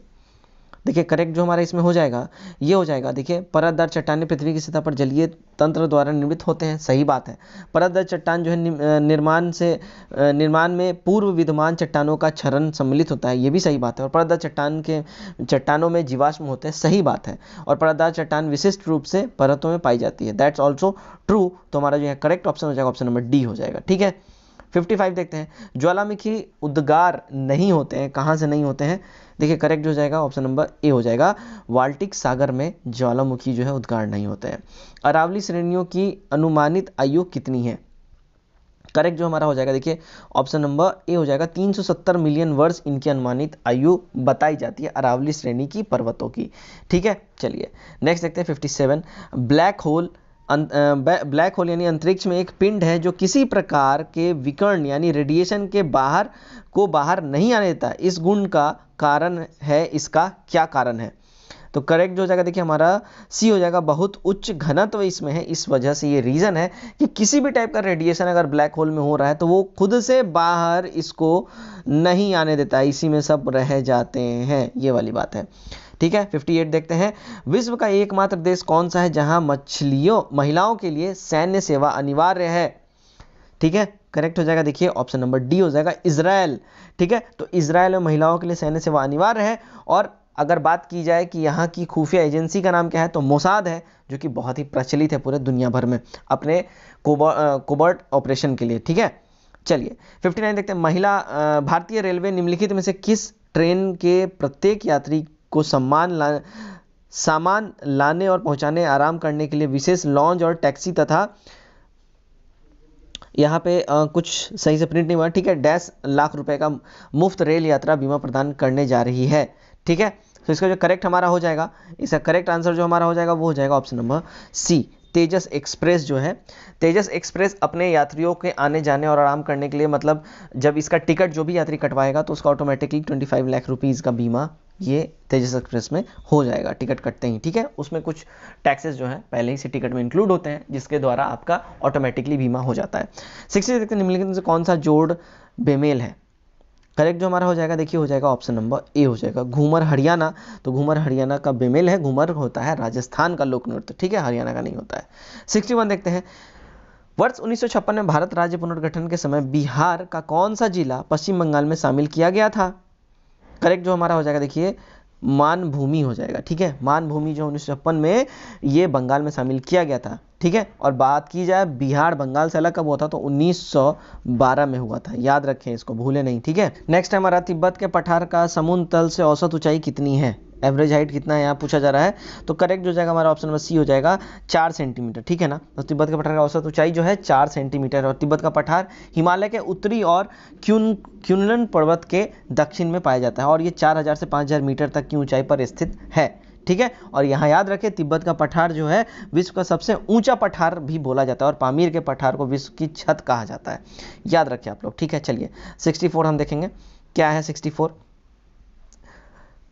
[SPEAKER 1] देखिए करेक्ट जो हमारा इसमें हो जाएगा ये हो जाएगा, देखिए परतदार चट्टानें पृथ्वी की सतह पर जलीय तंत्र द्वारा निर्मित होते हैं, सही बात है। परतदार चट्टान जो है निर्माण में पूर्व विद्यमान चट्टानों का क्षरण सम्मिलित होता है, ये भी सही बात है। और परतदार चट्टानों में जीवाश्म होते हैं, सही बात है। और परतदार चट्टान विशिष्ट रूप से परतों में पाई जाती है, दैट्स ऑल्सो ट्रू। तो हमारा जो है करेक्ट ऑप्शन हो जाएगा ऑप्शन नंबर डी हो जाएगा, ठीक है। 55 देखते हैं। ज्वालामुखी उद्गार नहीं होते हैं, कहाँ से नहीं होते हैं? देखिए करेक्ट हो जाएगा ऑप्शन नंबर ए हो जाएगा, बाल्टिक सागर में ज्वालामुखी जो है उद्गार नहीं होते हैं। अरावली श्रेणियों की अनुमानित आयु कितनी है? करेक्ट जो हमारा हो जाएगा देखिए ऑप्शन नंबर ए हो जाएगा, 370 मिलियन वर्ष इनकी अनुमानित आयु बताई जाती है अरावली श्रेणी की पर्वतों की, ठीक है। चलिए नेक्स्ट देखते हैं 57। ब्लैक होल यानी अंतरिक्ष में एक पिंड है जो किसी प्रकार के विकिरण यानी रेडिएशन के बाहर नहीं आने देता, इस गुण का कारण है, इसका क्या कारण है? तो करेक्ट हो जाएगा देखिए हमारा सी हो जाएगा, बहुत उच्च घनत्व इसमें है, इस वजह से ये रीजन है कि किसी भी टाइप का रेडिएशन अगर ब्लैक होल में हो रहा है तो वो खुद से बाहर इसको नहीं आने देता, इसी में सब रह जाते हैं, ये वाली बात है, ठीक है। 58 देखते हैं। विश्व का एकमात्र देश कौन सा है जहां महिलाओं के लिए सैन्य सेवा अनिवार्य है? ठीक है, करेक्ट हो जाएगा देखिए ऑप्शन नंबर डी हो जाएगा, इजराइल, ठीक है। तो इजराइल में महिलाओं के लिए सैन्य सेवा अनिवार्य है। और अगर बात की जाए कि यहाँ की खुफिया एजेंसी का नाम क्या है, तो मोसाद है, जो कि बहुत ही प्रचलित है पूरे दुनिया भर में अपने कोबर्ट ऑपरेशन के लिए, ठीक है। चलिए 59 देखते हैं। भारतीय रेलवे निम्नलिखित में से किस ट्रेन के प्रत्येक यात्री को सामान लाने और पहुंचाने, आराम करने के लिए विशेष लॉन्ज और टैक्सी तथा यहाँ पे कुछ सही से प्रिंट नहीं हुआ, ठीक है, ₹1.5 लाख का मुफ्त रेल यात्रा बीमा प्रदान करने जा रही है, ठीक है। तो इसका जो करेक्ट हमारा हो जाएगा, इसका करेक्ट आंसर जो हमारा हो जाएगा वो हो जाएगा ऑप्शन नंबर सी, तेजस एक्सप्रेस जो है, तेजस एक्सप्रेस अपने यात्रियों के आने जाने और आराम करने के लिए, मतलब जब इसका टिकट जो भी यात्री कटवाएगा तो उसका ऑटोमेटिकली 25 लाख रुपीज़ का बीमा ये तेजस एक्सप्रेस में हो जाएगा टिकट कटते ही, ठीक है। उसमें कुछ टैक्सेस जो है पहले ही से टिकट में इंक्लूड होते हैं, जिसके द्वारा आपका ऑटोमेटिकली बीमा हो जाता है। 60 देखते हैं निम्नलिखित में से कौन सा जोड़ बेमेल है। करेक्ट जो हमारा हो जाएगा देखिए, हो जाएगा ऑप्शन नंबर ए हो जाएगा घूमर हरियाणा। तो घूमर हरियाणा का बेमेल है, घूमर होता है राजस्थान का लोक नृत्य, ठीक है, हरियाणा का नहीं होता है। 61 देखते हैं, वर्ष 1956 में भारत राज्य पुनर्गठन के समय बिहार का कौन सा जिला पश्चिम बंगाल में शामिल किया गया था। करेक्ट जो हमारा हो जाएगा देखिए, मानभूमि हो जाएगा, ठीक है। मानभूमि जो 1956 में ये बंगाल में शामिल किया गया था, ठीक है। और बात की जाए बिहार बंगाल से अलग कब हुआ था, तो 1912 में हुआ था, याद रखें इसको, भूले नहीं, ठीक है। नेक्स्ट है हमारा, तिब्बत के पठार का समुद्र तल से औसत ऊंचाई कितनी है, एवरेज हाइट कितना है यहाँ पूछा जा रहा है। तो करेक्ट जो जाएगा हमारा ऑप्शन नंबर सी हो जाएगा 4 सेंटीमीटर, ठीक है ना। तो तिब्बत के पठार का औसत ऊंचाई जो है 4 सेंटीमीटर, और तिब्बत का पठार हिमालय के उत्तरी और क्यूनलन पर्वत के दक्षिण में पाया जाता है, और ये 4000 से 5000 मीटर तक की ऊंचाई पर स्थित है, ठीक है। और यहाँ याद रखें, तिब्बत का पठार जो है विश्व का सबसे ऊंचा पठार भी बोला जाता है, और पामीर के पठार को विश्व की छत कहा जाता है, याद रखें आप लोग, ठीक है। चलिए 64 हम देखेंगे क्या है। 64,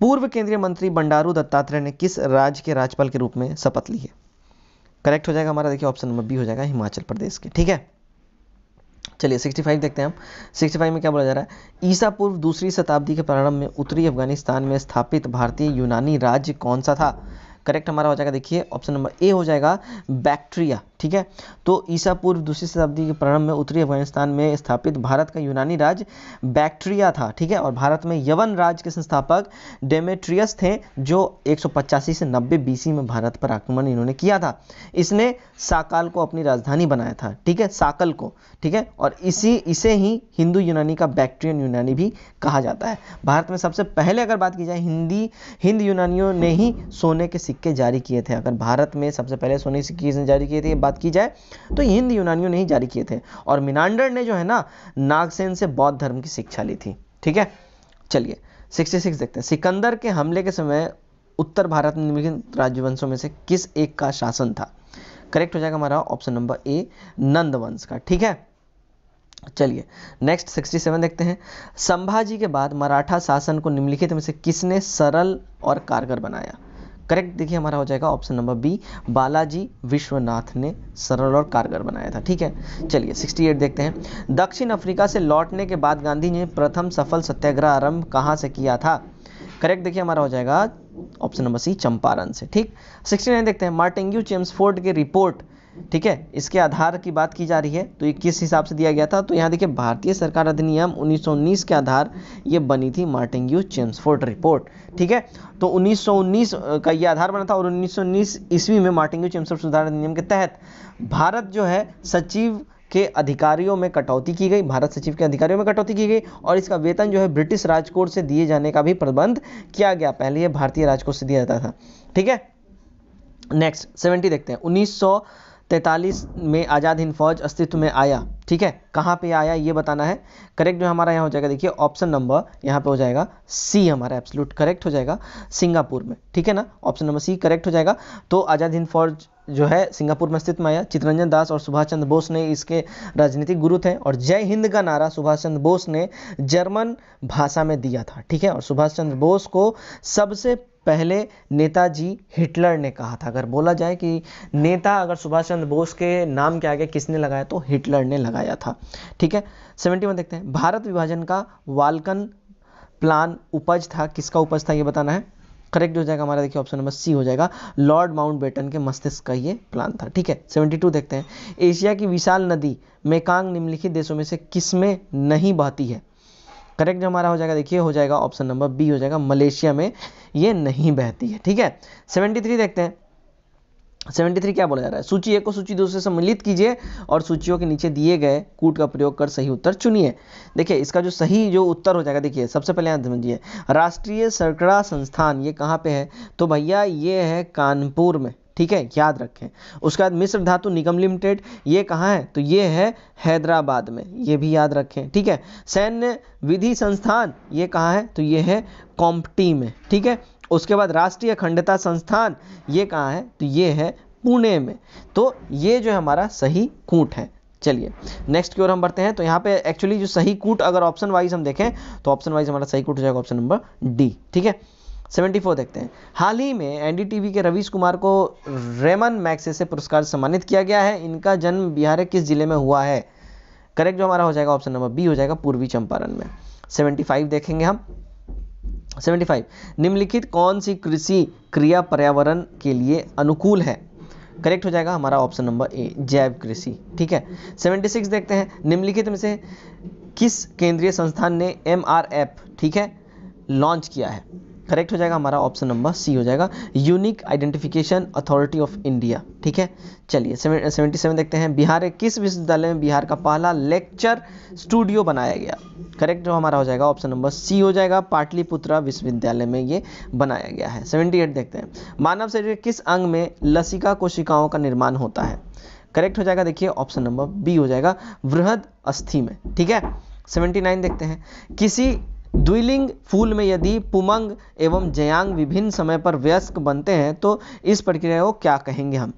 [SPEAKER 1] पूर्व केंद्रीय मंत्री बंडारू दत्तात्रेय ने किस राज्य के राज्यपाल के रूप में शपथ ली है। करेक्ट हो जाएगा हमारा देखिए ऑप्शन नंबर बी हो जाएगा हिमाचल प्रदेश के, ठीक है। चलिए 65 देखते हैं हम। 65 में क्या बोला जा रहा है, ईसा पूर्व दूसरी शताब्दी के प्रारंभ में उत्तरी अफगानिस्तान में स्थापित भारतीय यूनानी राज्य कौन सा था। करेक्ट हमारा हो जाएगा देखिए ऑप्शन नंबर ए हो जाएगा बैक्ट्रिया, ठीक है। तो ईसा पूर्व दूसरी शताब्दी के प्रारंभ में उत्तरी अफगानिस्तान में स्थापित भारत का यूनानी राज्य बैक्ट्रिया था, ठीक है। और भारत में यवन राज्य के संस्थापक डेमेट्रियस थे, जो 185 से 90 बीसी में भारत पर आक्रमण इन्होंने किया था। इसने साकाल को अपनी राजधानी बनाया था, ठीक है, साकल को, ठीक है। और इसे ही हिंदू यूनानी का बैक्ट्रियन यूनानी भी कहा जाता है। भारत में सबसे पहले अगर बात की जाए, हिंद यूनानियों ने ही सोने के सिक्के जारी किए थे। अगर भारत में सबसे पहले सोने के सिक्के जारी किए थे बात की जाए तो हिंद यूनानियों ने ही जारी किए थे, और मिनांडर ने जो है ना नागसेन से बौद्ध धर्म की शिक्षा ली थी, ठीक है। चलिए 66 देखते हैं, सिकंदर के हमले के समय उत्तर भारत में निम्नलिखित राजवंशों में से किस एक का शासन था। करेक्ट हो जाएगा हमारा ऑप्शन नंबर ए नंद वंश का, ठीक है। चलिए नेक्स्ट 67 देखते हैं, संभाजी के बाद मराठा शासन को निम्नलिखित में से किसने सरल और कारगर बनाया। करेक्ट देखिए हमारा हो जाएगा option number B Balaji Vishwanath ने सरल और कारगर बनाया था, ठीक है। चलिए 68 देखते हैं, दक्षिण अफ्रीका से लौटने के बाद गांधी ने प्रथम सफल सत्याग्रह आरंभ कहां से किया था। करेक्ट देखिए हमारा हो जाएगा ऑप्शन नंबर सी चंपारण से, ठीक। 69 देखते हैं, मार्टिन्यू चेम्सफोर्ड की रिपोर्ट, ठीक है, इसके आधार की बात की जा रही है, तो ये किस हिसाब से दिया गया था। तो यहाँ देखिए भारतीय सरकार अधिनियम 1919 के आधार ये बनी थी मार्टिन्यू चेम्सफोर्ड रिपोर्ट, ठीक है। तो 1919 का ये आधार बना था, और 1919 ईस्वी में मार्टिन्यू चेम्सफोर्ड सुधार अधिनियम के तहत भारत जो है सचिव के अधिकारियों में कटौती की गई, भारत सचिव के अधिकारियों में कटौती की गई, और इसका वेतन जो है ब्रिटिश राजकोट से दिए जाने का भी प्रबंध किया गया। पहले ये भारतीय राजकोट से दिया जाता था, ठीक है। नेक्स्ट 70 देखते हैं, 1943 में आज़ाद हिंद फौज अस्तित्व में आया, ठीक है, कहाँ पे आया ये बताना है। करेक्ट जो हमारा यहाँ हो जाएगा देखिए ऑप्शन नंबर यहाँ पे हो जाएगा सी हमारा एब्सोल्यूट करेक्ट हो जाएगा, सिंगापुर में, ठीक है ना, ऑप्शन नंबर सी करेक्ट हो जाएगा। तो आज़ाद हिंद फौज जो है सिंगापुर में अस्तित्व में आया। चित्तरंजन दास और सुभाष चंद्र बोस ने इसके राजनीतिक गुरु थे, और जय हिंद का नारा सुभाष चंद्र बोस ने जर्मन भाषा में दिया था, ठीक है। और सुभाष चंद्र बोस को सबसे पहले नेताजी हिटलर ने कहा था। अगर बोला जाए कि नेता अगर सुभाष चंद्र बोस के नाम के आगे किसने लगाया, तो हिटलर ने लगाया था, ठीक है। 71 देखते हैं, भारत विभाजन का वाल्कन प्लान उपज था, किसका उपज था ये बताना है। करेक्ट हो जाएगा हमारा देखिए ऑप्शन नंबर सी हो जाएगा लॉर्ड माउंटबेटन के मस्तिष्क का ये प्लान था, ठीक है। 72 देखते हैं, एशिया की विशाल नदी मेकांग निम्नलिखित देशों में से किसमें नहीं बहती है। करेक्ट जो हमारा हो जाएगा देखिए हो जाएगा ऑप्शन नंबर बी हो जाएगा मलेशिया में ये नहीं बहती है, ठीक है। 73 देखते हैं, 73 क्या बोला जा रहा है, सूची एक को सूची दो से सम्मिलित कीजिए और सूचियों के नीचे दिए गए कूट का प्रयोग कर सही उत्तर चुनिए। देखिए इसका जो सही जो उत्तर हो जाएगा, देखिए सबसे पहले यहाँ समझिए, राष्ट्रीय सरकड़ा संस्थान ये कहाँ पे है, तो भैया ये है कानपुर में, ठीक है, याद रखें। उसके बाद मिश्र धातु निगम लिमिटेड ये कहाँ है, तो ये है हैदराबाद में, ये भी याद रखें, ठीक है। सैन्य विधि संस्थान ये कहाँ है, तो ये है कोम्पटी में, ठीक है। उसके बाद राष्ट्रीय अखंडता संस्थान ये कहाँ है, तो ये है पुणे में। तो ये जो है हमारा सही कूट है। चलिए नेक्स्ट की ओर हम बढ़ते हैं। तो यहाँ पे एक्चुअली जो सही कूट अगर ऑप्शन वाइज हम देखें तो ऑप्शन वाइज हमारा सही कूट हो जाएगा ऑप्शन नंबर डी। ठीक है, 74 देखते हैं। हाल ही में एनडीटीवी के रवीश कुमार को रेमन मैग्सेसे पुरस्कार से सम्मानित किया गया है। इनका जन्म बिहार के किस जिले में हुआ है? करेक्ट जो हमारा हो जाएगा ऑप्शन नंबर बी हो जाएगा, पूर्वी चंपारण में। 75 देखेंगे हम। 75 निम्नलिखित कौन सी कृषि क्रिया पर्यावरण के लिए अनुकूल है? करेक्ट हो जाएगा हमारा ऑप्शन नंबर ए, जैव कृषि। ठीक है, 76 देखते हैं। निम्नलिखित में से किस केंद्रीय संस्थान ने MRF ठीक है लॉन्च किया है? करेक्ट हो जाएगा हमारा ऑप्शन नंबर सी हो जाएगा, unique identification authority of India. ठीक है, चलिए 77 देखते हैं। बिहार के किस विश्वविद्यालय में बिहार का पहला लेक्चर स्टूडियो बनाया गया? करेक्ट जो हमारा हो जाएगा ऑप्शन नंबर सी हो जाएगा, पाटलिपुत्रा विश्वविद्यालय में ये बनाया गया है। 78 देखते हैं। मानव शरीर के किस अंग में लसिका कोशिकाओं का निर्माण होता है? करेक्ट हो जाएगा देखिए ऑप्शन नंबर बी हो जाएगा, बृहद अस्थि में। ठीक है, 79 देखते हैं। किसी द्विलिंग फूल में यदि पुमंग एवं जयांग विभिन्न समय पर वयस्क बनते हैं तो इस प्रक्रिया को क्या कहेंगे हम?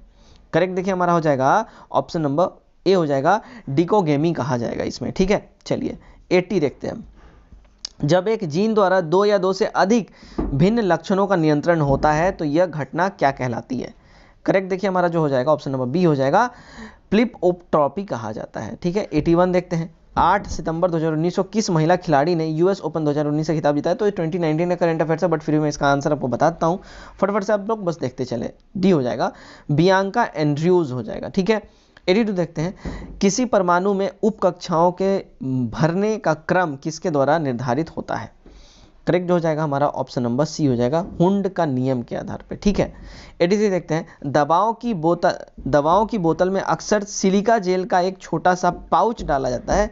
[SPEAKER 1] करेक्ट देखिए हमारा हो जाएगा ऑप्शन नंबर ए हो जाएगा, डिकोगेमी कहा जाएगा इसमें। ठीक है, चलिए 80 देखते हैं। जब एक जीन द्वारा 2 या 2 से अधिक भिन्न लक्षणों का नियंत्रण होता है तो यह घटना क्या कहलाती है? करेक्ट देखिए हमारा जो हो जाएगा ऑप्शन नंबर बी हो जाएगा, फ्लिप-ओप-ट्रॉपी कहा जाता है। ठीक है, 81 देखते हैं। 8 सितंबर 2019 को किस महिला खिलाड़ी ने यूएस ओपन 2019 से खिताब जीता है? तो ये 2019 का करंट अफेयर्स है, बट फिर मैं इसका आंसर आपको बताता हूँ, फटाफट से आप लोग बस देखते चले। डी हो जाएगा, बियांका एंड्रयूज हो जाएगा। ठीक है, 82 देखते हैं। किसी परमाणु में उप कक्षाओं के भरने का क्रम किसके द्वारा निर्धारित होता है? करेक्ट हो जाएगा हमारा ऑप्शन नंबर सी हो जाएगा, हुंड का नियम के आधार पे। ठीक है, 83 देखते हैं। दवाओं की बोतल में अक्सर सिलिका जेल का एक छोटा सा पाउच डाला जाता है,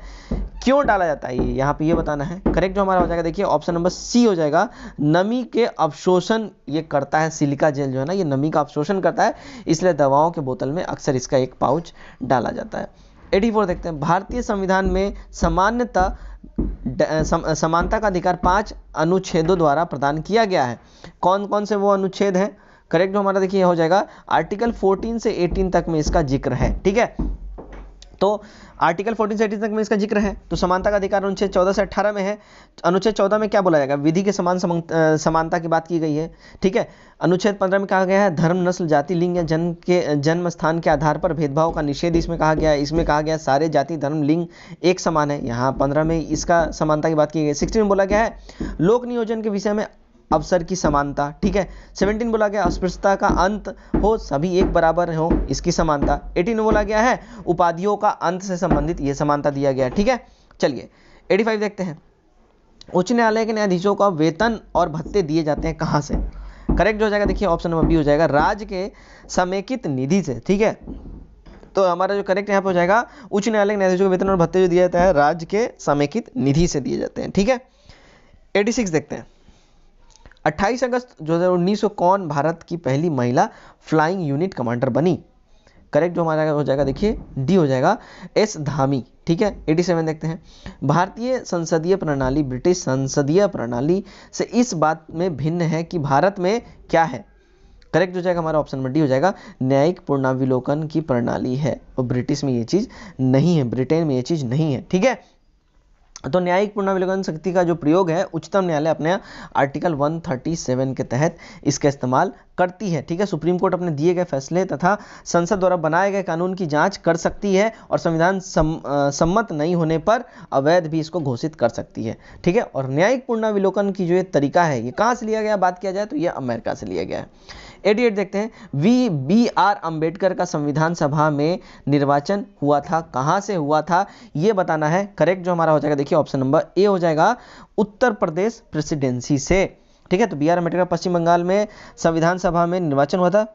[SPEAKER 1] क्यों डाला जाता है ये यहाँ पे ये बताना है। करेक्ट जो हमारा हो जाएगा देखिए ऑप्शन नंबर सी हो जाएगा, नमी के अवशोषण ये करता है। सिलिका जेल जो है ना ये नमी का अवशोषण करता है, इसलिए दवाओं के बोतल में अक्सर इसका एक पाउच डाला जाता है। 84 देखते हैं। भारतीय संविधान में समानता का अधिकार 5 अनुच्छेदों द्वारा प्रदान किया गया है। कौन कौन से वो अनुच्छेद हैं? करेक्ट जो हमारा देखिए हो जाएगा, आर्टिकल 14 से 18 तक में इसका जिक्र है। ठीक है, तो आर्टिकल 14 से 18 तक में इसका जिक्र है। तो समानता का अधिकार अनुच्छेद 14 से 18 में है। अनुच्छेद 14 में क्या बोला जाएगा? विधि के समान समानता की बात की गई है। ठीक है, अनुच्छेद 15 में कहा गया है धर्म, नस्ल, जाति, लिंग या जन्म स्थान के आधार पर भेदभाव का निषेध इसमें कहा गया है। इसमें कहा गया सारे जाति, धर्म, लिंग एक समान है। यहाँ 15 में इसका समानता की बात की गई है। 16 में बोला गया है लोक नियोजन के विषय में अवसर की समानता। ठीक है, 17 बोला गया अस्पृश्यता का अंत हो, सभी एक बराबर हो, इसकी समानता। 18 में बोला गया है उपाधियों का अंत से संबंधित ये समानता दिया गया है। ठीक है, चलिए 85 देखते हैं। उच्च न्यायालय के न्यायाधीशों का वेतन और भत्ते दिए जाते हैं कहाँ से? करेक्ट हो जाएगा देखिए ऑप्शन नंबर बी हो जाएगा, राज्य के समेकित निधि से। ठीक है, तो हमारा जो करेक्ट यहाँ पे हो जाएगा, उच्च न्यायालय के न्यायाधीशों को वेतन और भत्ते जो दिया जाता है राज्य के समेकित निधि से दिए जाते हैं। ठीक है, 86 देखते हैं। 28 अगस्त 2019 को कौन भारत की पहली महिला फ्लाइंग यूनिट कमांडर बनी? करेक्ट जो हमारा हो जाएगा देखिए डी हो जाएगा, एस धामी। ठीक है, 87 देखते हैं। भारतीय संसदीय प्रणाली ब्रिटिश संसदीय प्रणाली से इस बात में भिन्न है कि भारत में क्या है? करेक्ट हो जाएगा हमारा ऑप्शन नंबर डी हो जाएगा, न्यायिक पुनर्विलोकन की प्रणाली है, और ब्रिटिश में ये चीज़ नहीं है, ब्रिटेन में ये चीज़ नहीं है। ठीक है, तो न्यायिक पुनर्विलोकन शक्ति का जो प्रयोग है उच्चतम न्यायालय अपने आर्टिकल 137 के तहत इसका इस्तेमाल करती है। ठीक है, सुप्रीम कोर्ट अपने दिए गए फैसले तथा संसद द्वारा बनाए गए कानून की जांच कर सकती है और संविधान सम्मत नहीं होने पर अवैध भी इसको घोषित कर सकती है। ठीक है, और न्यायिक पुनर्विलोकन की जो ये तरीका है ये कहाँ से लिया गया, बात किया जाए तो ये अमेरिका से लिया गया है। 88 देखते हैं। BR अम्बेडकर का संविधान सभा में निर्वाचन हुआ था, कहां से हुआ था ये बताना है। करेक्ट जो हमारा हो जाएगा देखिए ऑप्शन नंबर ए हो जाएगा, उत्तर प्रदेश प्रेसिडेंसी से। ठीक है, तो BR अम्बेडकर पश्चिम बंगाल में संविधान सभा में निर्वाचन हुआ था।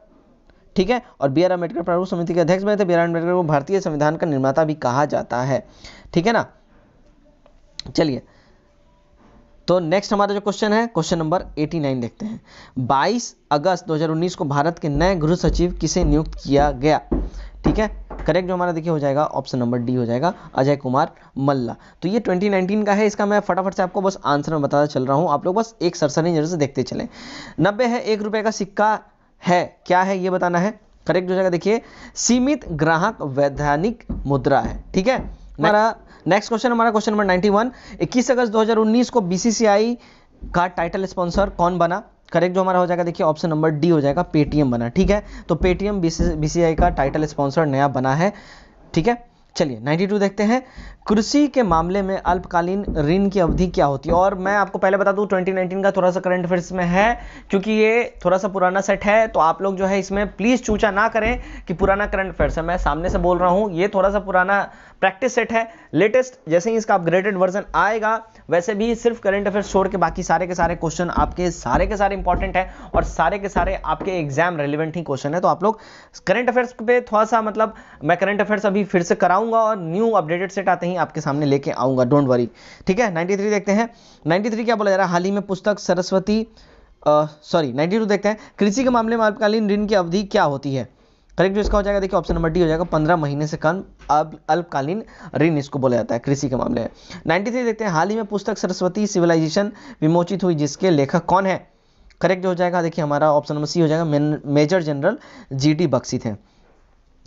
[SPEAKER 1] ठीक है, और BR अम्बेडकर प्रारूप समिति के अध्यक्ष बने थे। BR अम्बेडकर को भारतीय संविधान का निर्माता भी कहा जाता है। ठीक है ना, चलिए तो नेक्स्ट हमारा जो क्वेश्चन है क्वेश्चन नंबर 89 देखते हैं। 22 अगस्त 2019 को भारत के नए गृह सचिव किसे नियुक्त किया गया? ठीक है, करेक्ट जो हमारा देखिए हो जाएगा ऑप्शन नंबर डी हो जाएगा, अजय कुमार मल्ला। तो ये 2019 का है, इसका मैं फटाफट से आपको बस आंसर में बताता चल रहा हूँ, आप लोग बस एक सरसरी नजर से देखते चलें। 90 है, 1 रुपये का सिक्का है, क्या है ये बताना है। करेक्ट हो जाएगा देखिए सीमित ग्राहक वैधानिक मुद्रा है। ठीक है, हमारा नेक्स्ट क्वेश्चन, हमारा क्वेश्चन नंबर 91, 21 अगस्त 2019 को बीसीसीआई का टाइटल स्पॉन्सर कौन बना? करेक्ट जो हमारा हो जाएगा देखिए ऑप्शन नंबर डी हो जाएगा, पेटीएम बना। ठीक है, तो पेटीएम बीसीसीआई का टाइटल स्पॉन्सर नया बना है। ठीक है, चलिए 92 देखते हैं, कृषि के मामले में अल्पकालीन ऋण की अवधि क्या होती है? और मैं आपको पहले बता दूं 2019 का थोड़ा सा करंट अफेयर्स में है, क्योंकि ये थोड़ा सा पुराना सेट है, तो आप लोग जो है इसमें प्लीज चूचा ना करें कि पुराना करंट अफेयर्स है। मैं सामने से बोल रहा हूं, ये थोड़ा सा पुराना प्रैक्टिस सेट है। लेटेस्ट जैसे ही इसका अपग्रेडेड वर्जन आएगा, वैसे भी सिर्फ करंट अफेयर्स छोड़ के बाकी सारे के सारे क्वेश्चन आपके सारे के सारे इंपॉर्टेंट है और सारे के सारे आपके एग्जाम रेलिवेंट ही क्वेश्चन है। तो आप लोग करंट अफेयर्स पे थोड़ा सा मतलब मैं करंट अफेयर्स अभी फिर से कराऊंगा और न्यू अपडेटेड सेट आते ही आपके सामने लेके आऊंगा, डोंट वरी। ठीक है, 93 देखते हैं, 93 क्या बोला जा रहा है? हाल ही में पुस्तक सरस्वती 92 देखते हैं, कृषि के मामले में अल्पकालीन ऋण की अवधि क्या होती है? करेक्ट जो इसका हो जाएगा देखिए ऑप्शन नंबर डी हो जाएगा, 15 महीने से कम अल्पकालीन ऋण इसको बोला जाता है कृषि के मामले में। 93 देखते हैं, हाल ही में पुस्तक सरस्वती सिविलाइजेशन विमोचित हुई, जिसके लेखक कौन है? करेक्ट जो हो जाएगा देखिए हमारा ऑप्शन नंबर सी हो जाएगा, मेजर जनरल जीडी बख्शी थे।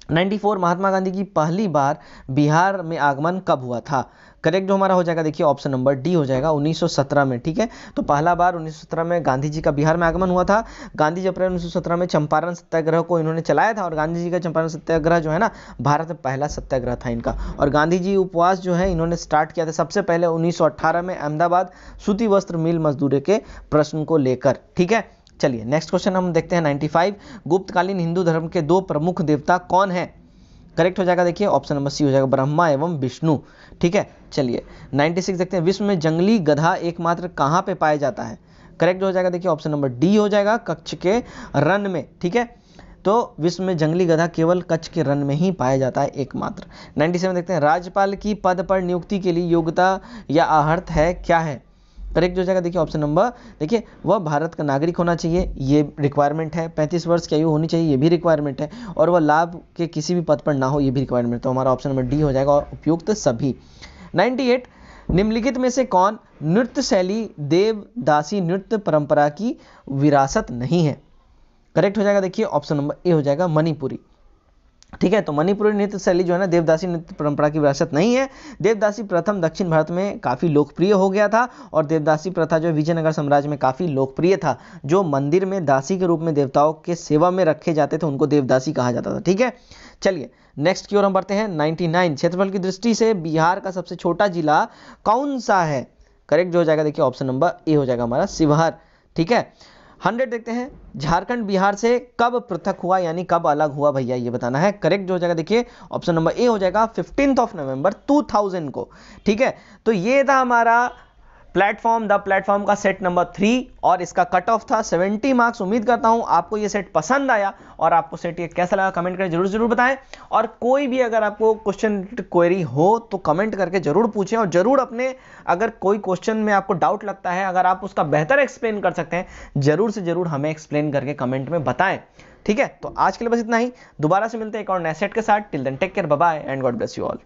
[SPEAKER 1] 94 महात्मा गांधी की पहली बार बिहार में आगमन कब हुआ था? करेक्ट जो हमारा हो जाएगा देखिए ऑप्शन नंबर डी हो जाएगा, 1917 में। ठीक है, तो पहला बार 1917 में गांधी जी का बिहार में आगमन हुआ था। गांधी जी अप्रैल 1917 में चंपारण सत्याग्रह को इन्होंने चलाया था, और गांधी जी का चंपारण सत्याग्रह जो है ना, भारत में पहला सत्याग्रह था इनका। और गांधी जी उपवास जो है इन्होंने स्टार्ट किया था सबसे पहले 1918 में अहमदाबाद सूती वस्त्र मिल मजदूरी के प्रश्न को लेकर। ठीक है, चलिए नेक्स्ट क्वेश्चन हम देखते हैं 95, गुप्तकालीन हिंदू धर्म के दो प्रमुख देवता कौन है? करेक्ट हो जाएगा देखिए ऑप्शन नंबर सी हो जाएगा, ब्रह्मा एवं विष्णु। ठीक है, चलिए 96 देखते हैं, विश्व में जंगली गधा एकमात्र कहां पे पाया जाता है? करेक्ट हो जाएगा देखिए ऑप्शन नंबर डी हो जाएगा, कच्छ के रन में। ठीक है, तो विश्व में जंगली गधा केवल कच्छ के रन में ही पाया जाता है एकमात्र। 97 देखते हैं, राज्यपाल की पद पर नियुक्ति के लिए योग्यता या अर्हता है क्या है? करेक्ट हो जाएगा देखिए ऑप्शन नंबर, देखिए वह भारत का नागरिक होना चाहिए, ये रिक्वायरमेंट है। 35 वर्ष की आयु होनी चाहिए, ये भी रिक्वायरमेंट है। और वह लाभ के किसी भी पद पर ना हो, ये भी रिक्वायरमेंट। तो हमारा ऑप्शन नंबर डी हो जाएगा, और उपयुक्त सभी। 98 निम्नलिखित में से कौन नृत्य शैली देवदासी नृत्य परंपरा की विरासत नहीं है? करेक्ट हो जाएगा देखिए ऑप्शन नंबर ए हो जाएगा, मणिपुरी। ठीक है, तो मणिपुरी नृत्य शैली जो है ना, देवदासी नृत्य परंपरा की विरासत नहीं है। देवदासी प्रथम दक्षिण भारत में काफी लोकप्रिय हो गया था, और देवदासी प्रथा जो विजयनगर साम्राज्य में काफी लोकप्रिय था। जो मंदिर में दासी के रूप में देवताओं के सेवा में रखे जाते थे, उनको देवदासी कहा जाता था। ठीक है, चलिए नेक्स्ट की ओर हम बढ़ते हैं। 99 क्षेत्रफल की दृष्टि से बिहार का सबसे छोटा जिला कौन सा है? करेक्ट जो हो जाएगा देखिए ऑप्शन नंबर ए हो जाएगा हमारा, शिवहर। ठीक है, 100 देखते हैं, झारखंड बिहार से कब पृथक हुआ, यानी कब अलग हुआ भैया, ये बताना है। करेक्ट जो हो जाएगा देखिए ऑप्शन नंबर ए हो जाएगा, 15 नवंबर 2000 को। ठीक है, तो ये था हमारा प्लेटफॉर्म, द प्लेटफॉर्म का सेट नंबर 3, और इसका कट ऑफ था 70 मार्क्स। उम्मीद करता हूं आपको ये सेट पसंद आया, और आपको सेट ये कैसा लगा कमेंट करके जरूर बताएं। और कोई भी अगर आपको क्वेश्चन क्वेरी हो तो कमेंट करके जरूर पूछें, और जरूर अपने अगर कोई क्वेश्चन में आपको डाउट लगता है, अगर आप उसका बेहतर एक्सप्लेन कर सकते हैं, जरूर से जरूर हमें एक्सप्लेन करके कमेंट में बताएं। ठीक है, तो आज के लिए बस इतना ही। दोबारा से मिलते हैं एक और नए सेट के साथ। Till then take care, bye bye and God bless you all.